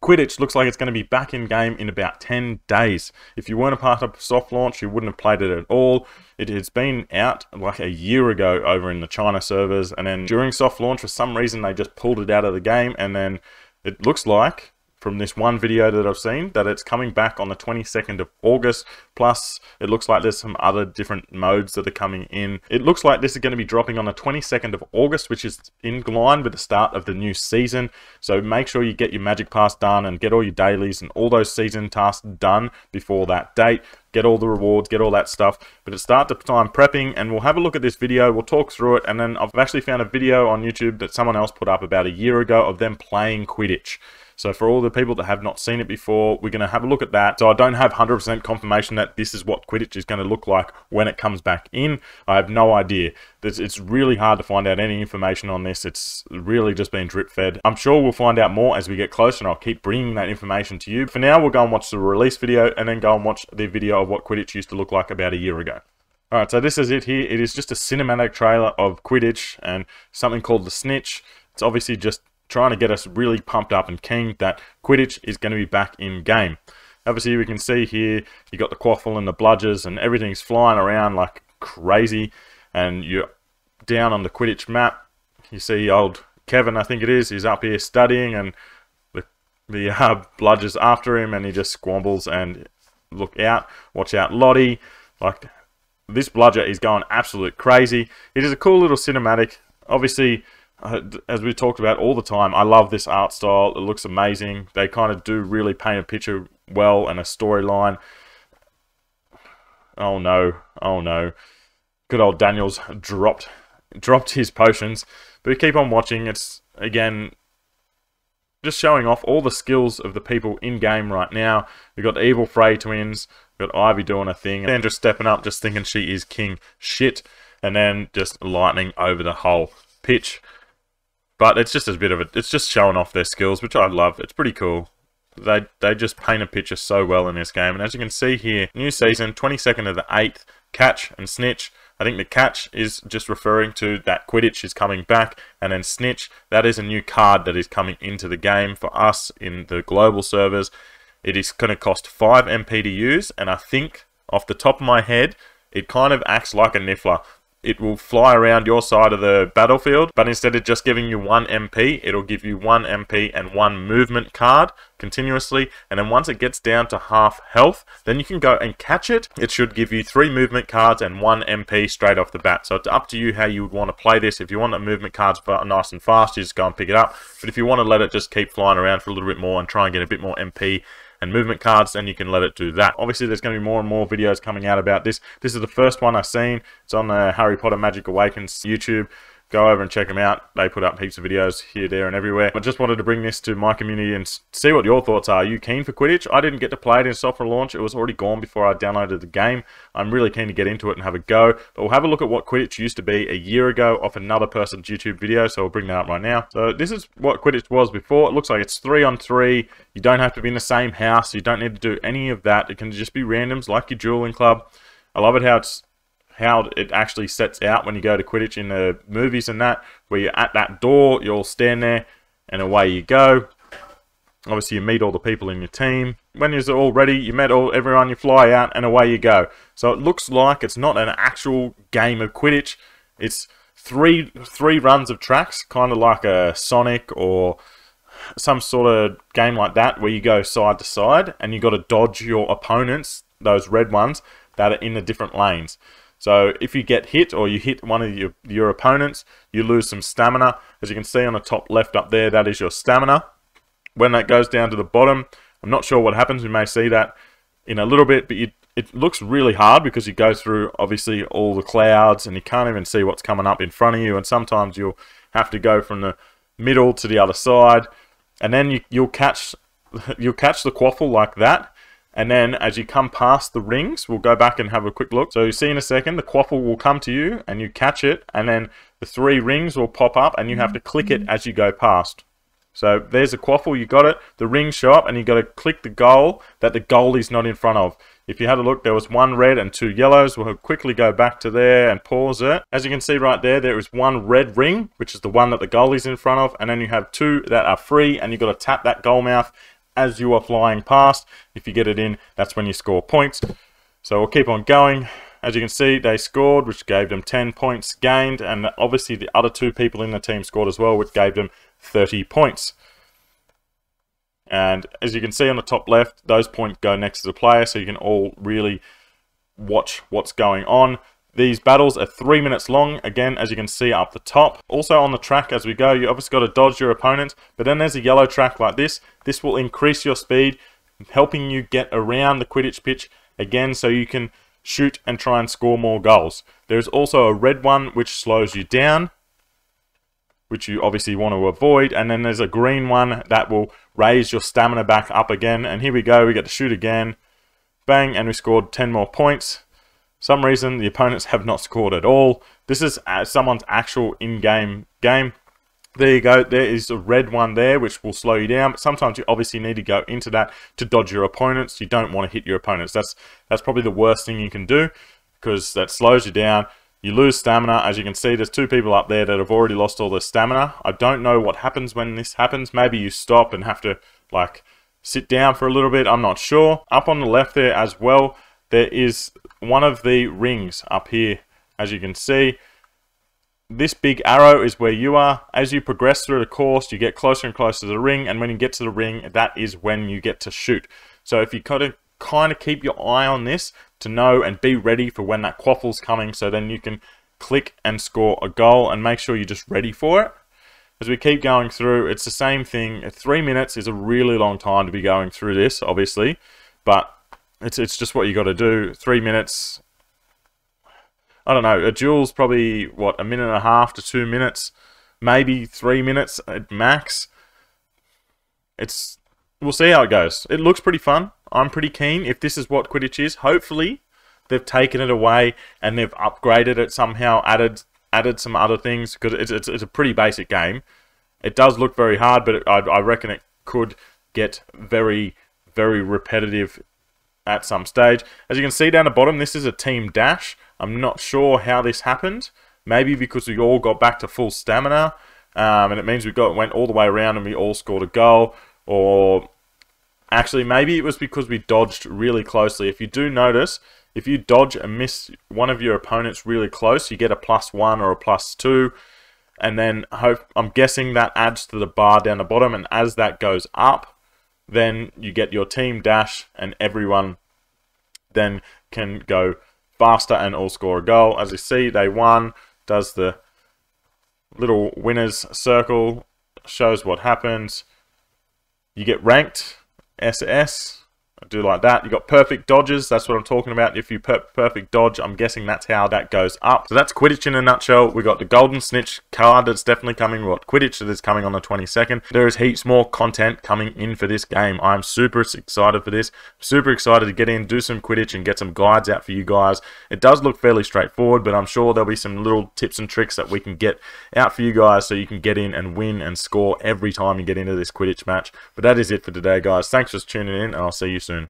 Quidditch looks like it's going to be back in game in about 10 days. If you weren't a part of soft launch, you wouldn't have played it at all. It has been out like a year ago over in the China servers, and then during soft launch, for some reason, they just pulled it out of the game, and then it looks like, from this one video that I've seen, that it's coming back on the 22nd of August. Plus, it looks like there's some other different modes that are coming in. It looks like this is going to be dropping on the 22nd of August, which is in line with the start of the new season. So make sure you get your Magic Pass done and get all your dailies and all those season tasks done before that date. Get all the rewards, get all that stuff. But it's start time prepping, and we'll have a look at this video, we'll talk through it, and then I've actually found a video on YouTube that someone else put up about a year ago of them playing Quidditch. So for all the people that have not seen it before, we're going to have a look at that. So I don't have 100% confirmation that this is what Quidditch is going to look like when it comes back in. I have no idea. It's really hard to find out any information on this. It's really just been drip fed. I'm sure we'll find out more as we get closer, and I'll keep bringing that information to you. For now, we'll go and watch the release video and then go and watch the video of what Quidditch used to look like about a year ago. Alright, so this is it here. It is just a cinematic trailer of Quidditch and something called the Snitch. It's obviously just trying to get us really pumped up and keen that Quidditch is going to be back in game. Obviously, we can see here, you got the quaffle and the bludgers and everything's flying around like crazy. And you're down on the Quidditch map. You see old Kevin, I think it is, he's up here studying, and the bludger's after him, and he just squambles. And look out, watch out, Lottie. Like, this bludger is going absolute crazy. It is a cool little cinematic. Obviously, as we talked about all the time, I love this art style. It looks amazing. They kind of do really paint a picture well and a storyline. Oh no, oh no. Good old Daniel's dropped his potions. But we keep on watching. It's, again, just showing off all the skills of the people in game right now. We've got the evil Frey twins. We've got Ivy doing a thing. And just stepping up, just thinking she is king shit. And then just lightning over the whole pitch. But it's just a bit of it. It's just showing off their skills, which I love. It's pretty cool. They just paint a picture so well in this game. And as you can see here, new season, 22nd of the 8th, Catch and Snitch. I think the Catch is just referring to that Quidditch is coming back. And then Snitch, that is a new card that is coming into the game for us in the global servers. It is going to cost 5 MP to use. And I think, off the top of my head, it kind of acts like a Niffler. It will fly around your side of the battlefield, but instead of just giving you 1 MP, it'll give you 1 MP and 1 movement card continuously. And then once it gets down to half health, then you can go and catch it. It should give you 3 movement cards and 1 MP straight off the bat. So it's up to you how you would want to play this. If you want the movement cards nice and fast, you just go and pick it up. But if you want to let it just keep flying around for a little bit more and try and get a bit more MP and movement cards, then you can let it do that. Obviously, there's going to be more and more videos coming out about this. This is the first one I've seen. It's on the Harry Potter Magic Awakens YouTube. Go over and check them out. They put up heaps of videos here, there, and everywhere. I just wanted to bring this to my community and see what your thoughts are. Are you keen for Quidditch? I didn't get to play it in soft launch. It was already gone before I downloaded the game. I'm really keen to get into it and have a go. But we'll have a look at what Quidditch used to be a year ago off another person's YouTube video. So we'll bring that up right now. So this is what Quidditch was before. It looks like it's 3-on-3. You don't have to be in the same house. You don't need to do any of that. It can just be randoms like your dueling club. I love it how it actually sets out when you go to Quidditch in the movies and that, where you're at that door, you all stand there, and away you go. Obviously, you meet all the people in your team. When you're all ready, you met everyone, you fly out, and away you go. So it looks like it's not an actual game of Quidditch. It's three runs of tracks, kind of like a Sonic or some sort of game like that, where you go side to side, and you got to dodge your opponents, those red ones, that are in the different lanes. So if you get hit, or you hit one of your opponents, you lose some stamina. As you can see on the top left up there, that is your stamina. When that goes down to the bottom, I'm not sure what happens. We may see that in a little bit, but it looks really hard because you go through, obviously, all the clouds, and you can't even see what's coming up in front of you. And sometimes you'll have to go from the middle to the other side, and then you'll catch the quaffle like that. And then as you come past the rings, we'll go back and have a quick look. So you see in a second, the quaffle will come to you and you catch it. And then the 3 rings will pop up and you have to click it as you go past. So there's a quaffle, you got it. The rings show up and you got to click the goal that the goalie's not in front of. If you had a look, there was 1 red and 2 yellows. We'll quickly go back to there and pause it. As you can see right there, there is 1 red ring, which is the one that the goalie's in front of. And then you have 2 that are free, and you've got to tap that goal mouth as you are flying past. If you get it in, that's when you score points. So we'll keep on going. As you can see, they scored, which gave them 10 points gained, and obviously the other 2 people in the team scored as well, which gave them 30 points. And as you can see on the top left, those points go next to the player, so you can all really watch what's going on. These battles are 3 minutes long, again, as you can see up the top. Also on the track as we go, you obviously got to dodge your opponent, but then there's a yellow track like this. This will increase your speed, helping you get around the Quidditch pitch, again, so you can shoot and try and score more goals. There's also a red one which slows you down, which you obviously want to avoid, and then there's a green one that will raise your stamina back up again. And here we go, we get to shoot again, bang, and we scored 10 more points. Some reason the opponents have not scored at all. This is someone's actual in-game game. There you go, there is a red one there which will slow you down, but sometimes you obviously need to go into that to dodge your opponents. You don't want to hit your opponents. That's probably the worst thing you can do, because that slows you down. You lose stamina. As you can see, there's 2 people up there that have already lost all their stamina. I don't know what happens when this happens. Maybe you stop and have to like sit down for a little bit. I'm not sure. Up on the left there as well, there is one of the rings up here. As you can see, this big arrow is where you are. As you progress through the course, you get closer and closer to the ring, and when you get to the ring, that is when you get to shoot. So if you kind of keep your eye on this to know and be ready for when that quaffle's coming, so then you can click and score a goal, and make sure you're just ready for it. As we keep going through, it's the same thing. 3 minutes is a really long time to be going through this, obviously, but it's just what you got to do. 3 minutes. I don't know, a duel's probably, what, 1.5 to 2 minutes, maybe 3 minutes at max. We'll see how it goes. It looks pretty fun. I'm pretty keen. If this is what Quidditch is, hopefully they've taken it away and they've upgraded it somehow, added some other things, because it's a pretty basic game. It does look very hard, but I reckon it could get very, very repetitive at some stage. As you can see down the bottom, this is a team dash. I'm not sure how this happened. Maybe because we all got back to full stamina, and it means went all the way around and we all scored a goal. Or actually, maybe it was because we dodged really closely. If you do notice, if you dodge and miss one of your opponents really close, you get a +1 or a +2. And then I'm guessing that adds to the bar down the bottom, and as that goes up, then you get your team dash, and everyone then can go faster and all score a goal. As you see, they won. Does the little winners circle, shows what happens. You get ranked, SS. I do like that. You got perfect dodges. That's what I'm talking about. If you perfect dodge, I'm guessing that's how that goes up. So that's Quidditch in a nutshell. We got the Golden Snitch card that's definitely coming. What Quidditch that is coming on the 22nd. There is heaps more content coming in for this game. I'm super excited for this. Super excited to get in, do some Quidditch, and get some guides out for you guys. It does look fairly straightforward, but I'm sure there'll be some little tips and tricks that we can get out for you guys, so you can get in and win and score every time you get into this Quidditch match. But that is it for today, guys. Thanks for tuning in, and I'll see you soon.